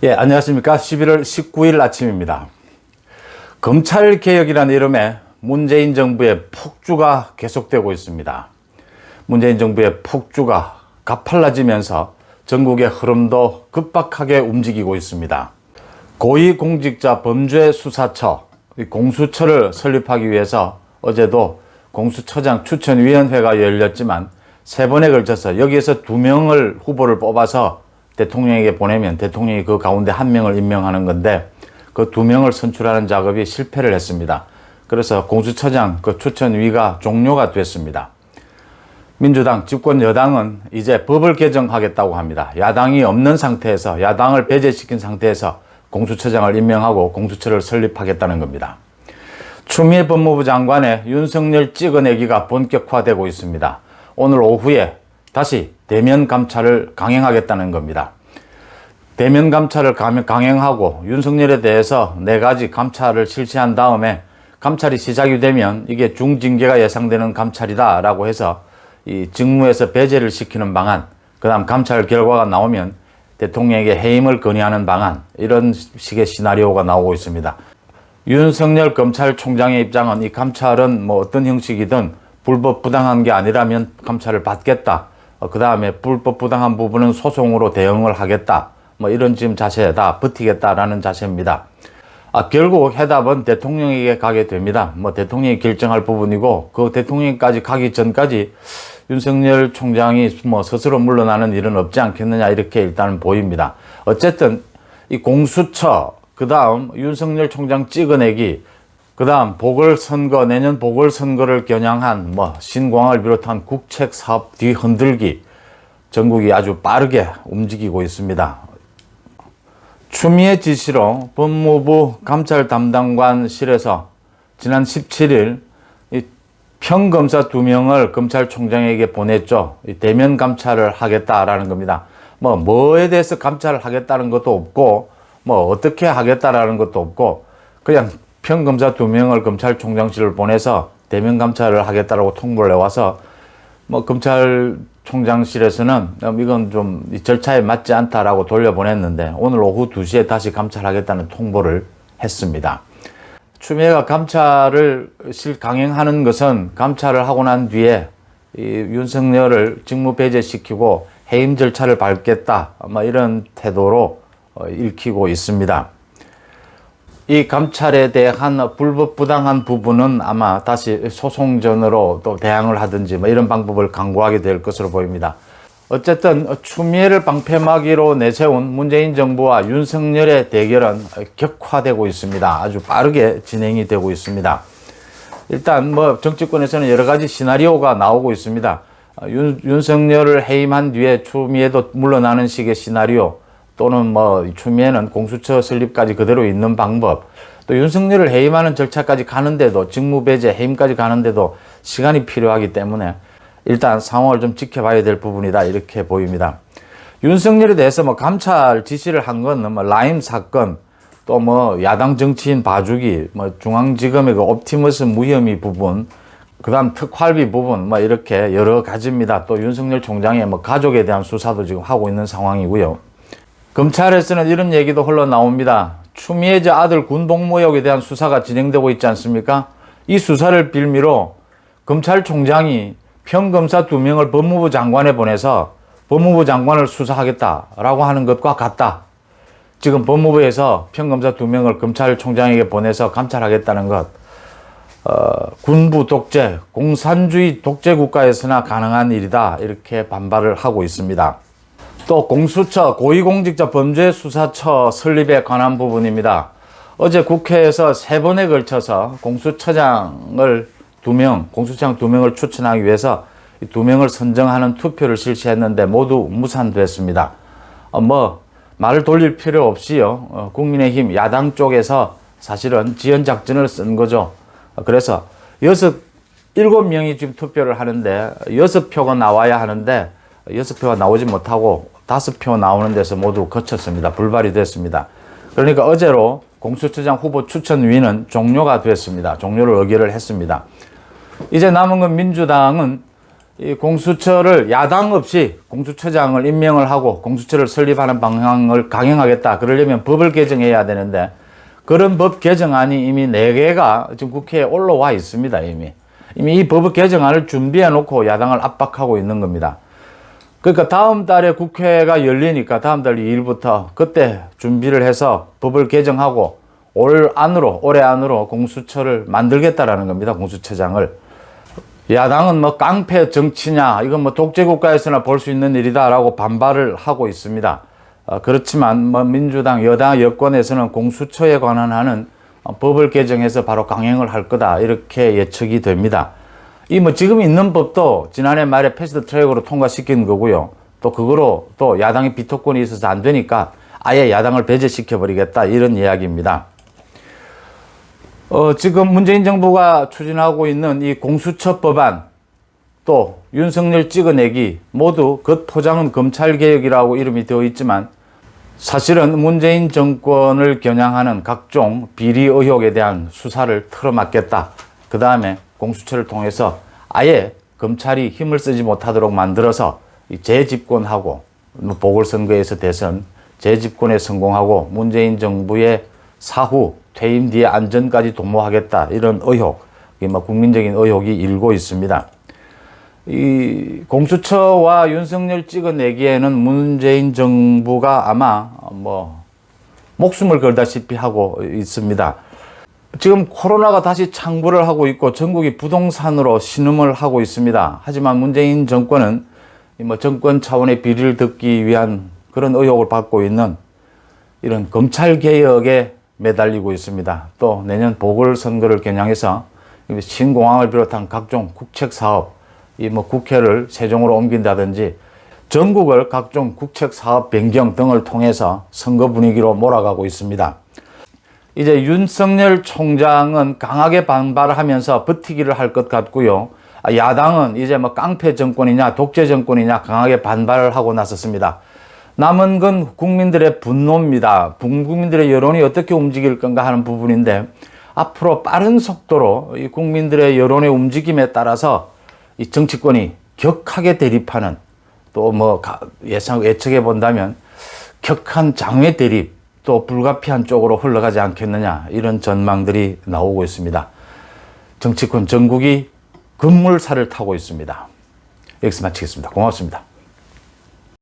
예, 안녕하십니까. 11월 19일 아침입니다. 검찰개혁이라는 이름의 문재인 정부의 폭주가 계속되고 있습니다. 문재인 정부의 폭주가 가팔라지면서 전국의 흐름도 급박하게 움직이고 있습니다. 고위공직자 범죄수사처, 공수처를 설립하기 위해서 어제도 공수처장 추천위원회가 열렸지만 3번에 걸쳐서 여기에서 2명을 후보를 뽑아서 대통령에게 보내면 대통령이 그 가운데 1명을 임명하는 건데 그 2명을 선출하는 작업이 실패를 했습니다. 그래서 공수처장 그 추천위가 종료가 됐습니다. 민주당 집권 여당은 이제 법을 개정하겠다고 합니다. 야당이 없는 상태에서 야당을 배제시킨 상태에서 공수처장을 임명하고 공수처를 설립하겠다는 겁니다. 추미애 법무부 장관의 윤석열 찍어내기가 본격화되고 있습니다. 오늘 오후에 다시 대면 감찰을 강행하겠다는 겁니다. 대면 감찰을 강행하고 윤석열에 대해서 4가지 감찰을 실시한 다음에 감찰이 시작이 되면 이게 중징계가 예상되는 감찰이다라고 해서 이 직무에서 배제를 시키는 방안, 그 다음 감찰 결과가 나오면 대통령에게 해임을 건의하는 방안, 이런 식의 시나리오가 나오고 있습니다. 윤석열 검찰총장의 입장은 이 감찰은 뭐 어떤 형식이든 불법 부당한 게 아니라면 감찰을 받겠다. 그 다음에 불법 부당한 부분은 소송으로 대응을 하겠다. 뭐 이런 지금 자세다. 버티겠다라는 자세입니다. 결국 해답은 대통령에게 가게 됩니다. 뭐 대통령이 결정할 부분이고 그 대통령까지 가기 전까지 윤석열 총장이 뭐 스스로 물러나는 일은 없지 않겠느냐 이렇게 일단은 보입니다. 어쨌든 이 공수처, 그 다음 윤석열 총장 찍어내기, 그 다음 보궐선거, 내년 보궐선거를 겨냥한 뭐 신공항을 비롯한 국책 사업 뒤흔들기, 전국이 아주 빠르게 움직이고 있습니다. 추미애 지시로 법무부 감찰 담당관실에서 지난 17일 이 평검사 2명을 검찰총장에게 보냈죠. 대면 감찰을 하겠다라는 겁니다. 뭐에 대해서 감찰을 하겠다는 것도 없고, 뭐 어떻게 하겠다라는 것도 없고, 그냥 평검사 2명을 검찰총장실을 보내서 대면 감찰을 하겠다라고 통보를 해와서 뭐 검찰총장실에서는 이건 좀 절차에 맞지 않다라고 돌려보냈는데 오늘 오후 2시에 다시 감찰하겠다는 통보를 했습니다. 추미애가 감찰을 강행하는 것은 감찰을 하고 난 뒤에 이 윤석열을 직무 배제시키고 해임 절차를 밟겠다, 뭐 이런 태도로 읽히고 있습니다. 이 감찰에 대한 불법 부당한 부분은 아마 다시 소송전으로 또 대항을 하든지 뭐 이런 방법을 강구하게 될 것으로 보입니다. 어쨌든 추미애를 방패막이로 내세운 문재인 정부와 윤석열의 대결은 격화되고 있습니다. 아주 빠르게 진행이 되고 있습니다. 일단 뭐 정치권에서는 여러 가지 시나리오가 나오고 있습니다. 윤석열을 해임한 뒤에 추미애도 물러나는 식의 시나리오, 또는 뭐 추미애는 공수처 설립까지 그대로 있는 방법, 또 윤석열을 해임하는 절차까지 가는데도 직무배제 해임까지 가는데도 시간이 필요하기 때문에 일단 상황을 좀 지켜봐야 될 부분이다 이렇게 보입니다. 윤석열에 대해서 뭐 감찰 지시를 한 건 뭐 라임 사건, 또 뭐 야당 정치인 봐주기, 뭐 중앙지검의 그 옵티머스 무혐의 부분, 그다음 특활비 부분, 뭐 이렇게 여러 가지입니다. 또 윤석열 총장의 뭐 가족에 대한 수사도 지금 하고 있는 상황이고요. 검찰에서는 이런 얘기도 흘러나옵니다. 추미애 아들 군복무역에 대한 수사가 진행되고 있지 않습니까? 이 수사를 빌미로 검찰총장이 평검사 2명을 법무부 장관에 보내서 법무부 장관을 수사하겠다라고 하는 것과 같다. 지금 법무부에서 평검사 2명을 검찰총장에게 보내서 감찰하겠다는 것, 군부 독재, 공산주의 독재 국가에서나 가능한 일이다 이렇게 반발을 하고 있습니다. 또 공수처, 고위공직자 범죄수사처 설립에 관한 부분입니다. 어제 국회에서 3번에 걸쳐서 공수처장 2명을 추천하기 위해서 2명을 선정하는 투표를 실시했는데 모두 무산됐습니다. 말을 돌릴 필요 없이요. 국민의힘 야당 쪽에서 사실은 지연작전을 쓴 거죠. 그래서 7명이 지금 투표를 하는데 6표가 나와야 하는데 6표가 나오지 못하고 5표 나오는 데서 모두 거쳤습니다. 불발이 됐습니다. 그러니까 어제로 공수처장 후보 추천위는 종료가 됐습니다. 종료를 의결을 했습니다. 이제 남은 건 민주당은 이 공수처를 야당 없이 공수처장을 임명을 하고 공수처를 설립하는 방향을 강행하겠다. 그러려면 법을 개정해야 되는데 그런 법 개정안이 이미 4개가 지금 국회에 올라와 있습니다. 이미 이 법 개정안을 준비해 놓고 야당을 압박하고 있는 겁니다. 그러니까 다음 달에 국회가 열리니까 다음 달 2일부터 그때 준비를 해서 법을 개정하고 올해 안으로 공수처를 만들겠다라는 겁니다. 공수처장을. 야당은 뭐 깡패 정치냐, 이건 뭐 독재국가에서나 볼 수 있는 일이다라고 반발을 하고 있습니다. 그렇지만 뭐 민주당, 여당, 여권에서는 공수처에 관한 하는 법을 개정해서 바로 강행을 할 거다 이렇게 예측이 됩니다. 이 뭐 지금 있는 법도 지난해 말에 패스트 트랙으로 통과시킨 거고요. 또 그거로 또 야당의 비토권이 있어서 안 되니까 아예 야당을 배제시켜 버리겠다 이런 이야기입니다. 지금 문재인 정부가 추진하고 있는 이 공수처 법안, 또 윤석열 찍어내기 모두 겉포장은 검찰개혁이라고 이름이 되어 있지만 사실은 문재인 정권을 겨냥하는 각종 비리 의혹에 대한 수사를 틀어막겠다. 그 다음에 공수처를 통해서 아예 검찰이 힘을 쓰지 못하도록 만들어서 재집권하고 보궐선거에서 대선 재집권에 성공하고 문재인 정부의 사후 퇴임 뒤에 안전까지 도모하겠다 이런 의혹, 국민적인 의혹이 일고 있습니다. 이 공수처와 윤석열 찍어내기에는 문재인 정부가 아마 목숨을 걸다시피 하고 있습니다. 지금 코로나가 다시 창궐을 하고 있고 전국이 부동산으로 신음을 하고 있습니다. 하지만 문재인 정권은 정권 차원의 비리를 듣기 위한 그런 의혹을 받고 있는 이런 검찰개혁에 매달리고 있습니다. 또 내년 보궐선거를 겨냥해서 신공항을 비롯한 각종 국책사업, 국회를 세종으로 옮긴다든지 전국을 각종 국책사업 변경 등을 통해서 선거 분위기로 몰아가고 있습니다. 이제 윤석열 총장은 강하게 반발을 하면서 버티기를 할 것 같고요. 야당은 이제 깡패 정권이냐 독재 정권이냐 강하게 반발을 하고 나섰습니다. 남은 건 국민들의 분노입니다. 국민들의 여론이 어떻게 움직일 건가 하는 부분인데 앞으로 빠른 속도로 이 국민들의 여론의 움직임에 따라서 이 정치권이 격하게 대립하는, 또 예측해 본다면 격한 장외 대립, 또 불가피한 쪽으로 흘러가지 않겠느냐 이런 전망들이 나오고 있습니다. 정치권 전국이 급물살을 타고 있습니다. 여기서 마치겠습니다. 고맙습니다.